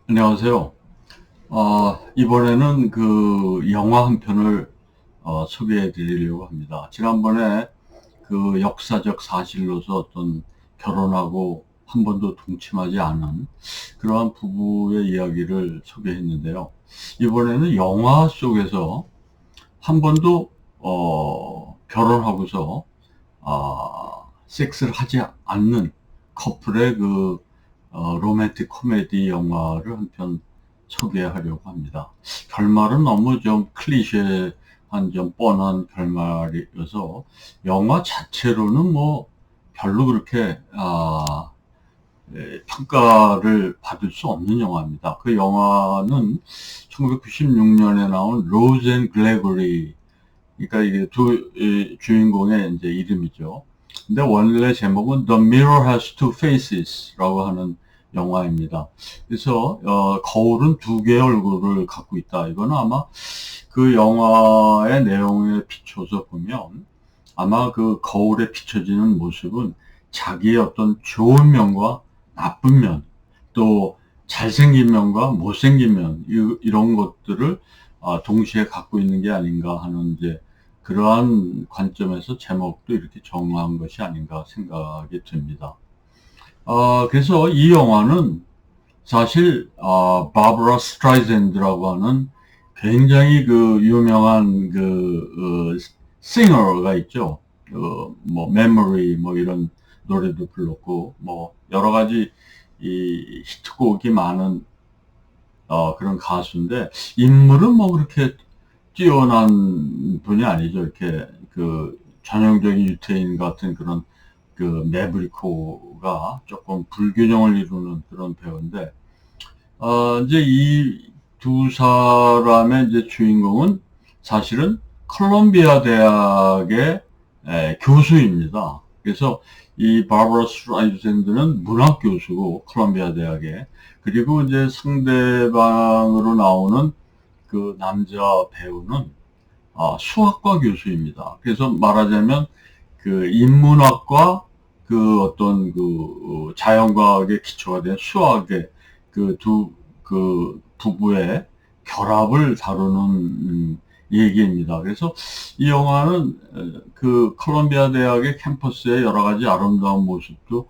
안녕하세요. 이번에는 그 영화 한 편을 소개해 드리려고 합니다. 지난번에 그 역사적 사실로서 어떤 결혼하고 한 번도 동침하지 않은 그러한 부부의 이야기를 소개했는데요. 이번에는 영화 속에서 한 번도 결혼하고서 섹스를 하지 않는 커플의 그 로맨틱 코미디 영화를 한 편 소개하려고 합니다. 결말은 너무 좀 클리셰한 좀 뻔한 결말이어서 영화 자체로는 뭐 별로 그렇게 평가를 받을 수 없는 영화입니다. 그 영화는 1996년에 나온 로즈 앤 글래거리, 그러니까 이게 두 주인공의 이제 이름이죠. 근데 원래 제목은 The Mirror Has Two Faces라고 하는 영화입니다. 그래서 거울은 두 개의 얼굴을 갖고 있다. 이거는 아마 그 영화의 내용에 비춰서 보면 아마 그 거울에 비춰지는 모습은 자기의 어떤 좋은 면과 나쁜 면, 또 잘생긴 면과 못생긴 면, 이런 것들을 동시에 갖고 있는 게 아닌가 하는 이제 그러한 관점에서 제목도 이렇게 정한 것이 아닌가 생각이 듭니다. 그래서 이 영화는 사실 바브라 스트라이샌드라고 하는 굉장히 그 유명한 그 싱어가 있죠. 뭐 메모리 뭐 이런 노래도 불렀고 뭐 여러 가지 이 히트곡이 많은 그런 가수인데 인물은 뭐 그렇게 뛰어난 분이 아니죠. 이렇게 그 전형적인 유태인 같은 그런 그 매브리코가 조금 불균형을 이루는 그런 배우인데 이제 이 두 사람의 이제 주인공은 사실은 컬럼비아 대학의 교수입니다. 그래서 이 바버라 스트라이샌드는 문학 교수고 컬럼비아 대학에, 그리고 이제 상대방으로 나오는 그 남자 배우는 수학과 교수입니다. 그래서 말하자면 그 인문학과 그 어떤 그 자연과학의 기초가 된 수학의 그 그 부부의 결합을 다루는 얘기입니다. 그래서 이 영화는 그 컬럼비아 대학의 캠퍼스의 여러 가지 아름다운 모습도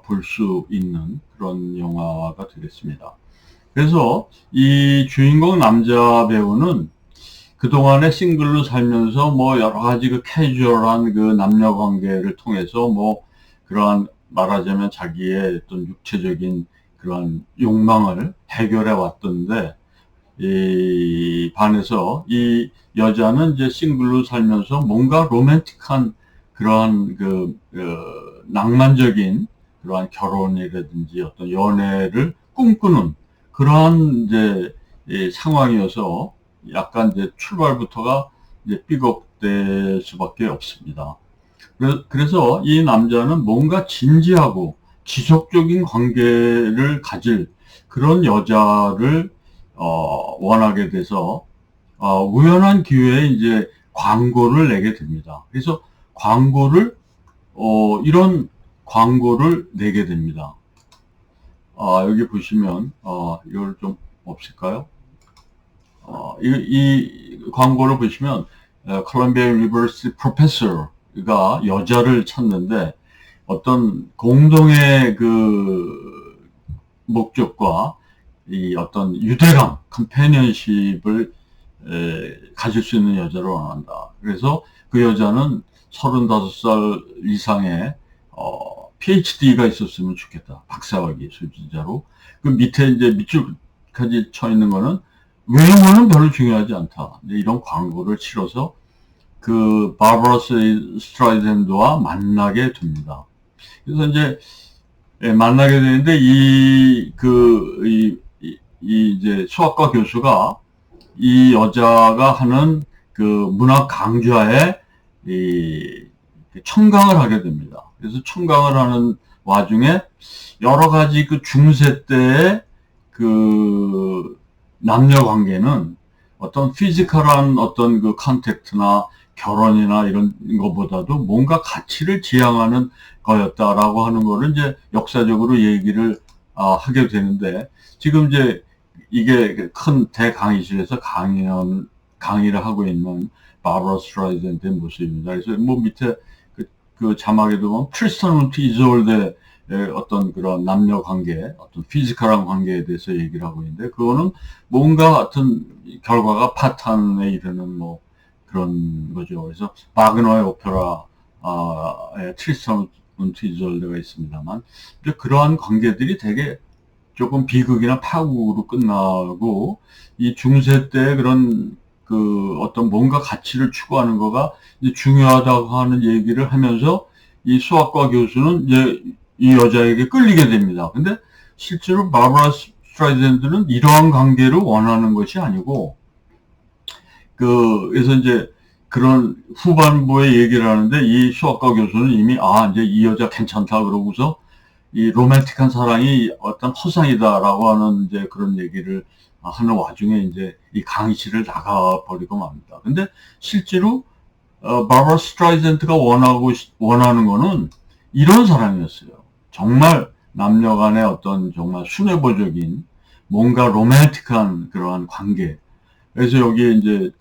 볼 수 있는 그런 영화가 되겠습니다. 그래서 이 주인공 남자 배우는 그동안에 싱글로 살면서 뭐 여러 가지 그 캐주얼한 그 남녀 관계를 통해서 뭐 그러한 말하자면 자기의 어떤 육체적인 그러한 욕망을 해결해 왔던데, 이 반해서 이 여자는 이제 싱글로 살면서 뭔가 로맨틱한 그러한 낭만적인 그러한 결혼이라든지 어떤 연애를 꿈꾸는 그러한 이제 이 상황이어서 약간 이제 출발부터가 이제 삐걱될 수밖에 없습니다. 그래서 이 남자는 뭔가 진지하고 지속적인 관계를 가질 그런 여자를 원하게 돼서 우연한 기회에 이제 광고를 내게 됩니다. 그래서 광고를 이런 광고를 내게 됩니다. 여기 보시면 이걸 좀 없을까요? 이 광고를 보시면 컬럼비아 유니버시티 프로페서가 여자를 찾는데 어떤 공동의 그 목적과 이 어떤 유대감, 컴패니언십을 가질 수 있는 여자를 원한다. 그래서 그 여자는 35살 이상의 PhD가 있었으면 좋겠다. 박사학위 소지자로. 그 밑에 이제 밑줄까지 쳐 있는 거는 외모는 별로 중요하지 않다. 이런 광고를 치러서 그 바버라 스트라이샌드와 만나게 됩니다. 그래서 이제 만나게 되는데 이제 수학과 교수가 이 여자가 하는 그 문학 강좌에 청강을 하게 됩니다. 그래서 청강을 하는 와중에 여러 가지 그 중세 때의 그 남녀 관계는 어떤 피지컬한 어떤 그 컨택트나 결혼이나 이런 것보다도 뭔가 가치를 지향하는 거였다라고 하는 거를 이제 역사적으로 얘기를 하게 되는데, 지금 이제 이게 큰 대강의실에서 강의를 하고 있는 바버라 스트라이젠드의 모습입니다. 그래서 뭐 밑에 그 자막에도 보면 트리스탄 이졸드의 어떤 그런 남녀 관계, 어떤 피지컬한 관계에 대해서 얘기를 하고 있는데, 그거는 뭔가 같은 결과가 파탄에 이르는 뭐 그런 거죠. 그래서 바그너의 오페라에 트리스탄 이졸드가 있습니다만, 이제 그러한 관계들이 되게 조금 비극이나 파국으로 끝나고, 이 중세 때 그런 그 어떤 뭔가 가치를 추구하는 거가 이제 중요하다고 하는 얘기를 하면서 이 수학과 교수는 이제 이 여자에게 끌리게 됩니다. 근데 실제로 바브라 스트라이젠드는 이러한 관계를 원하는 것이 아니고, 그래서 이제 그런 후반부에 얘기를 하는데, 이 수학과 교수는 이미 이제 이 여자 괜찮다 그러고서 이 로맨틱한 사랑이 어떤 허상이다라고 하는 이제 그런 얘기를 하는 와중에 이제 이 강의실을 나가버리고 맙니다. 근데 실제로 바버라 스트라이젠트가 원하는 거는 이런 사랑이었어요. 정말 남녀 간의 어떤 정말 순애보적인 뭔가 로맨틱한 그러한 관계. 그래서 여기에 이제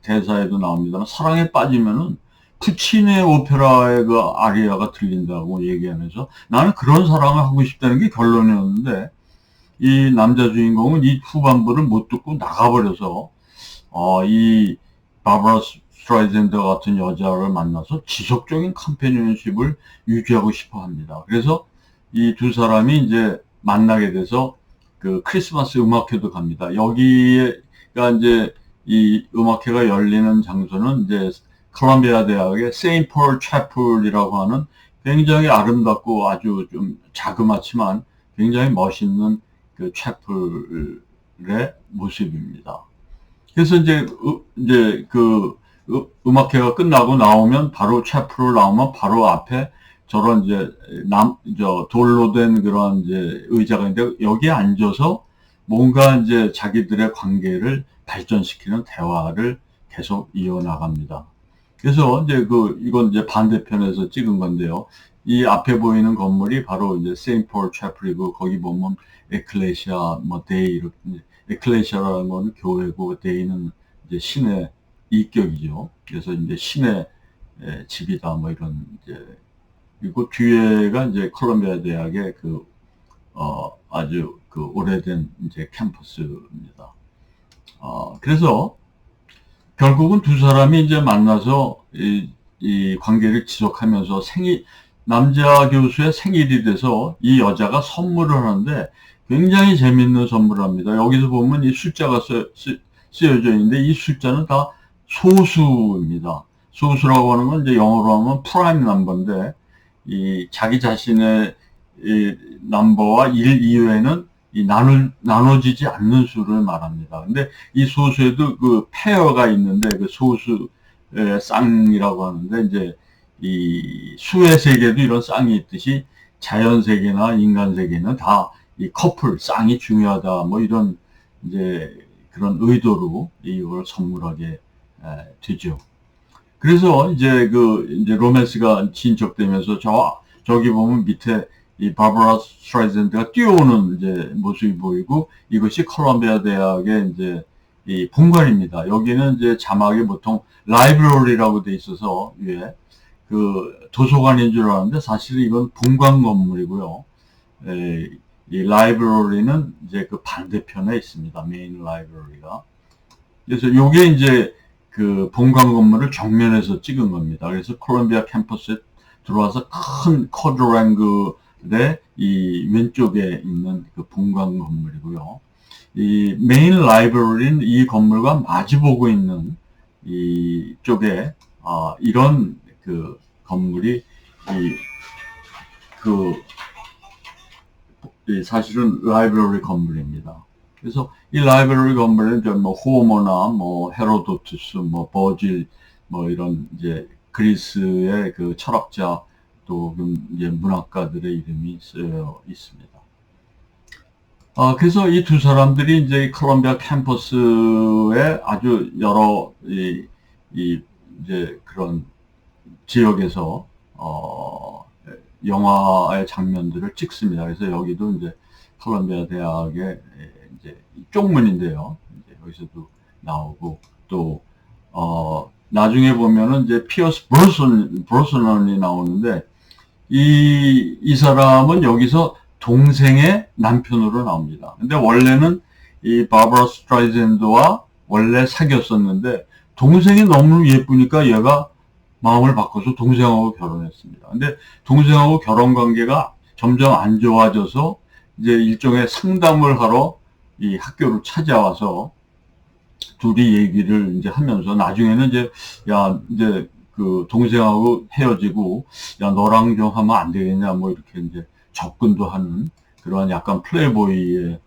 대사에도 나옵니다만, 사랑에 빠지면은 푸치니의 오페라의 그 아리아가 들린다고 얘기하면서 나는 그런 사랑을 하고 싶다는 게 결론이었는데, 이 남자 주인공은 이 후반부를 못 듣고 나가버려서 이 바브라 스트라이젠더 같은 여자를 만나서 지속적인 컴패니언십을 유지하고 싶어 합니다. 그래서 이 두 사람이 이제 만나게 돼서 그 크리스마스 음악회도 갑니다. 여기가 이제 이 음악회가 열리는 장소는 이제 콜롬비아 대학의 세인트 폴 채플이라고 하는 굉장히 아름답고 아주 좀 자그맣지만 굉장히 멋있는 그 채플의 모습입니다. 그래서 이제 그 음악회가 끝나고 나오면 바로 채플을 나오면 바로 앞에 저런 이제 돌로 된 그런 이제 의자가 있는데, 여기에 앉아서 뭔가 이제 자기들의 관계를 발전시키는 대화를 계속 이어나갑니다. 그래서 이제 이건 이제 반대편에서 찍은 건데요. 이 앞에 보이는 건물이 바로 이제 세인트 폴 채플이고, 거기 보면 에클레시아 뭐 데이, 이렇게 에클레시아라는 건 교회고, 데이는 이제 신의 이격이죠. 그래서 이제 신의 집이다 뭐 이런 이제. 그리고 뒤에가 이제 콜롬비아 대학의 아주 오래된 이제 캠퍼스입니다. 그래서 결국은 두 사람이 이제 만나서 이 관계를 지속하면서 남자 교수의 생일이 돼서 이 여자가 선물을 하는데, 굉장히 재밌는 선물을 합니다. 여기서 보면 이 숫자가 쓰여져 있는데, 이 숫자는 다 소수입니다. 소수라고 하는 건 이제 영어로 하면 프라임 넘버인데, 이 자기 자신의 이 넘버와 1 이외에는 나눠지지 않는 수를 말합니다. 근데 이 소수에도 그 페어가 있는데, 그 소수의 쌍이라고 하는데, 이제 이 수의 세계도 이런 쌍이 있듯이 자연 세계나 인간 세계는 다 이 커플, 쌍이 중요하다 뭐 이런 이제 그런 의도로 이걸 선물하게 되죠. 그래서 이제 이제 로맨스가 진척되면서 저기 보면 밑에 이 바버라 스트라이젠드가 뛰어오는 이제 모습이 보이고, 이것이 콜롬비아 대학의 이제 이 본관입니다. 여기는 이제 자막이 보통 라이브러리라고 돼 있어서 위에 그 도서관인 줄 알았는데, 사실 이건 본관 건물이고요. 이 라이브러리는 이제 그 반대편에 있습니다. 메인 라이브러리가. 그래서 요게 이제 그 본관 건물을 정면에서 찍은 겁니다. 그래서 콜롬비아 캠퍼스에 들어와서 큰 쿼드랭글의 이 왼쪽에 있는 그 본관 건물이고요. 이 메인 라이브러리는 이 건물과 마주보고 있는 이 쪽에 이런 그 건물이 사실은 라이브러리 건물입니다. 그래서 이 라이브러리 건물은 뭐 호머나 뭐 헤로도투스, 뭐 버질, 뭐 이런 이제 그리스의 그 철학자 또 이제 문학가들의 이름이 쓰여 있습니다. 그래서 이 두 사람들이 이제 콜롬비아 캠퍼스에 아주 여러 이제 그런 지역에서 영화의 장면들을 찍습니다. 그래서 여기도 이제 콜롬비아 대학의 이제 쪽문인데요. 이제 여기서도 나오고 또 나중에 보면은 이제 피어스 브로스넌이 나오는데 이 사람은 여기서 동생의 남편으로 나옵니다. 근데 원래는 이 바브라 스트라이샌드와 원래 사귀었었는데 동생이 너무 예쁘니까 얘가 마음을 바꿔서 동생하고 결혼했습니다. 근데 동생하고 결혼 관계가 점점 안 좋아져서 이제 일종의 상담을 하러 이 학교를 찾아와서 둘이 얘기를 이제 하면서 나중에는 이제 야 이제 그 동생하고 헤어지고 야 너랑 좀 하면 안 되겠냐 뭐 이렇게 이제 접근도 하는 그러한 약간 플레이보이의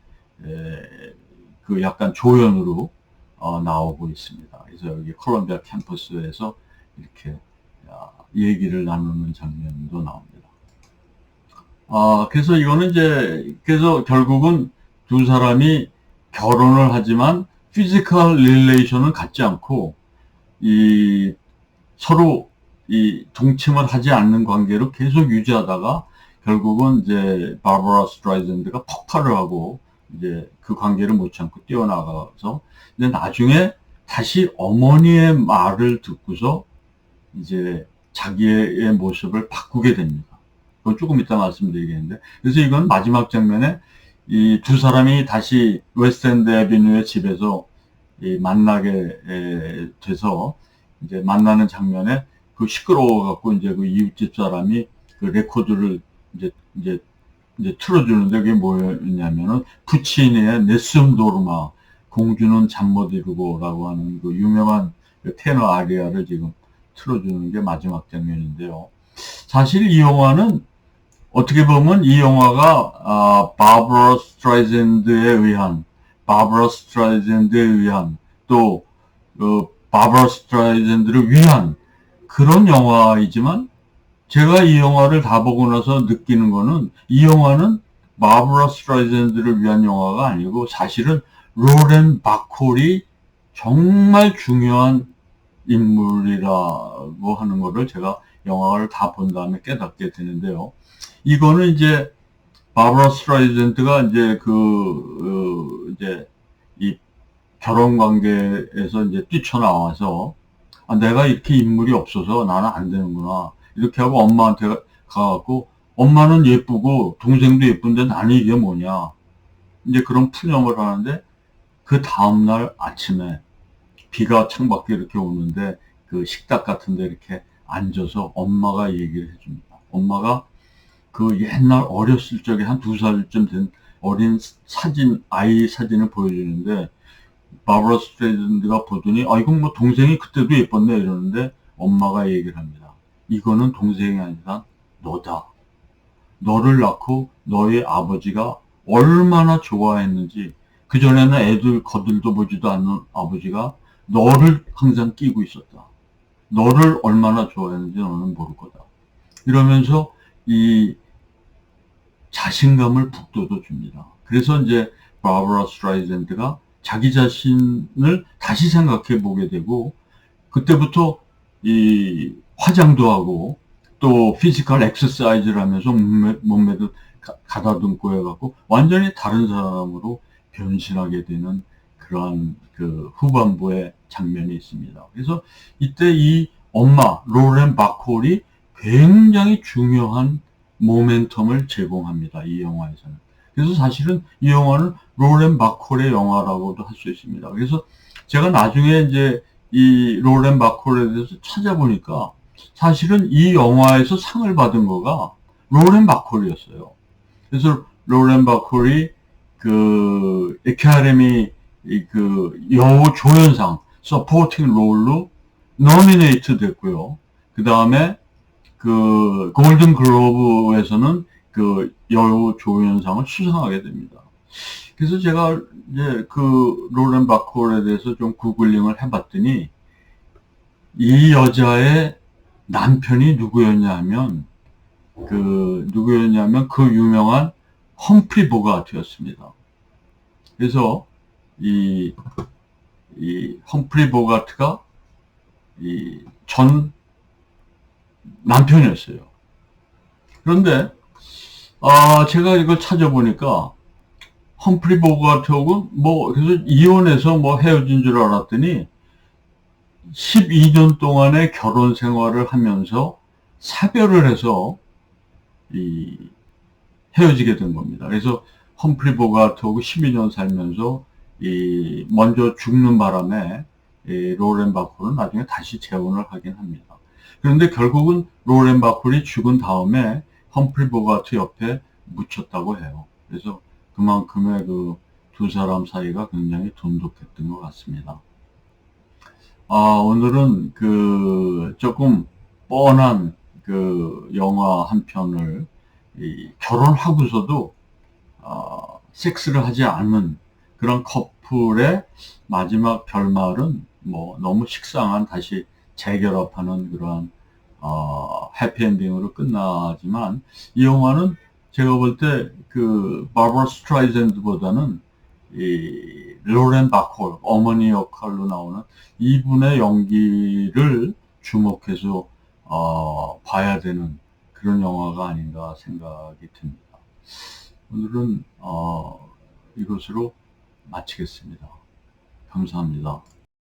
그 약간 조연으로 나오고 있습니다. 그래서 여기 콜롬비아 캠퍼스에서 이렇게 얘기를 나누는 장면도 나옵니다. 그래서 이거는 이제 그래서 결국은 두 사람이 결혼을 하지만 피지컬 릴레이션은 갖지 않고 이 서로 이 동침을 하지 않는 관계로 계속 유지하다가 결국은 이제 바브라 스트라이샌드가 폭발을 하고 이제 그 관계를 못 참고 뛰어나가서 이제 나중에 다시 어머니의 말을 듣고서 이제 자기의 모습을 바꾸게 됩니다. 그건 조금 이따 말씀드리겠는데 그래서 이건 마지막 장면에 이 두 사람이 다시 웨스트엔드 애비뉴의 집에서 만나게 돼서 이제 만나는 장면에 그 시끄러워 갖고 이제 그 이웃집 사람이 그 레코드를 이제 틀어주는데 그게 뭐였냐면은 푸치니의 네스움 도르마 공주는 잠 못 이루고라고 하는 그 유명한 그 테너 아리아를 지금 틀어주는 게 마지막 장면인데요. 사실 이 영화는 어떻게 보면 이 영화가 바브라 스트라이샌드에 의한 또 바브라 스트라이샌드를 위한 그런 영화이지만 제가 이 영화를 다 보고 나서 느끼는 거는 이 영화는 바브라 스트라이샌드를 위한 영화가 아니고 사실은 로렌 바콜이 정말 중요한 인물이라고 하는 거를 제가 영화를 다 본 다음에 깨닫게 되는데요. 이거는 이제 바브라 스트라이샌드가 이제 이제 이 결혼 관계에서 이제 뛰쳐나와서 내가 이렇게 인물이 없어서 나는 안 되는구나 이렇게 하고 엄마한테 가갖고 엄마는 예쁘고 동생도 예쁜데 나는 이게 뭐냐 이제 그런 푸념을 하는데 그 다음날 아침에 비가 창밖에 이렇게 오는데 그 식탁 같은데 이렇게 앉아서 엄마가 얘기를 해줍니다. 엄마가 그 옛날 어렸을 적에 한 2살쯤 된 어린 아이 사진을 보여주는데 바브라 스트레이샌드가 보더니 이건 뭐 동생이 그때도 예뻤네 이러는데 엄마가 얘기를 합니다. 이거는 동생이 아니라 너다. 너를 낳고 너의 아버지가 얼마나 좋아했는지 그전에는 애들 거들도 보지도 않는 아버지가 너를 항상 끼고 있었다. 너를 얼마나 좋아했는지 너는 모를 거다. 이러면서 이 자신감을 북돋워 줍니다. 그래서 이제 바브라 스트라이샌드가 자기 자신을 다시 생각해 보게 되고 그때부터 이 화장도 하고 또 피지컬 엑서사이즈를 하면서 몸매도 가다듬고 해갖고 완전히 다른 사람으로 변신하게 되는 그러한 그 후반부의 장면이 있습니다. 그래서 이때 이 엄마 로렌 바콜이 굉장히 중요한 모멘텀을 제공합니다. 이 영화에서는. 그래서 사실은 이 영화는 로렌 바콜의 영화라고도 할 수 있습니다. 그래서 제가 나중에 이제 이 로렌 바콜에 대해서 찾아보니까 사실은 이 영화에서 상을 받은 거가 로렌 바콜이었어요. 그래서 로렌 바콜이 그 에카데미 그 여우 조연상 서포팅 롤로 노미네이트 됐고요. 그 다음에 그 골든 글로브에서는 그 여우 조연상을 수상하게 됩니다. 그래서 제가 이제 그 로렌 바콜에 대해서 좀 구글링을 해봤더니 이 여자의 남편이 누구였냐면 그 유명한 험프리 보가트였습니다. 그래서 이 험프리 보가트가 이 전 남편이었어요. 그런데 제가 이걸 찾아보니까 험프리 보가트하고 뭐 그래서 이혼해서 뭐 헤어진 줄 알았더니 12년 동안의 결혼 생활을 하면서 사별을 해서 이 헤어지게 된 겁니다. 그래서 험프리 보가트하고 12년 살면서 이 먼저 죽는 바람에 이 로렌 바콜은 나중에 다시 재혼을 하긴 합니다. 그런데 결국은 로렌 바콜이 죽은 다음에 험프리 보가트 옆에 묻혔다고 해요. 그래서 그만큼의 그 두 사람 사이가 굉장히 돈독했던 것 같습니다. 오늘은 그 조금 뻔한 그 영화 한 편을 결혼하고서도 섹스를 하지 않은 그런 커플의 마지막 결말은 뭐 너무 식상한 다시 재결합하는 그런 해피엔딩으로 끝나지만 이 영화는 제가 볼 때 그 바버라 스트라이샌드보다는 이 로렌 바콜 어머니 역할로 나오는 이분의 연기를 주목해서 봐야 되는 그런 영화가 아닌가 생각이 듭니다. 오늘은 이것으로 마치겠습니다. 감사합니다.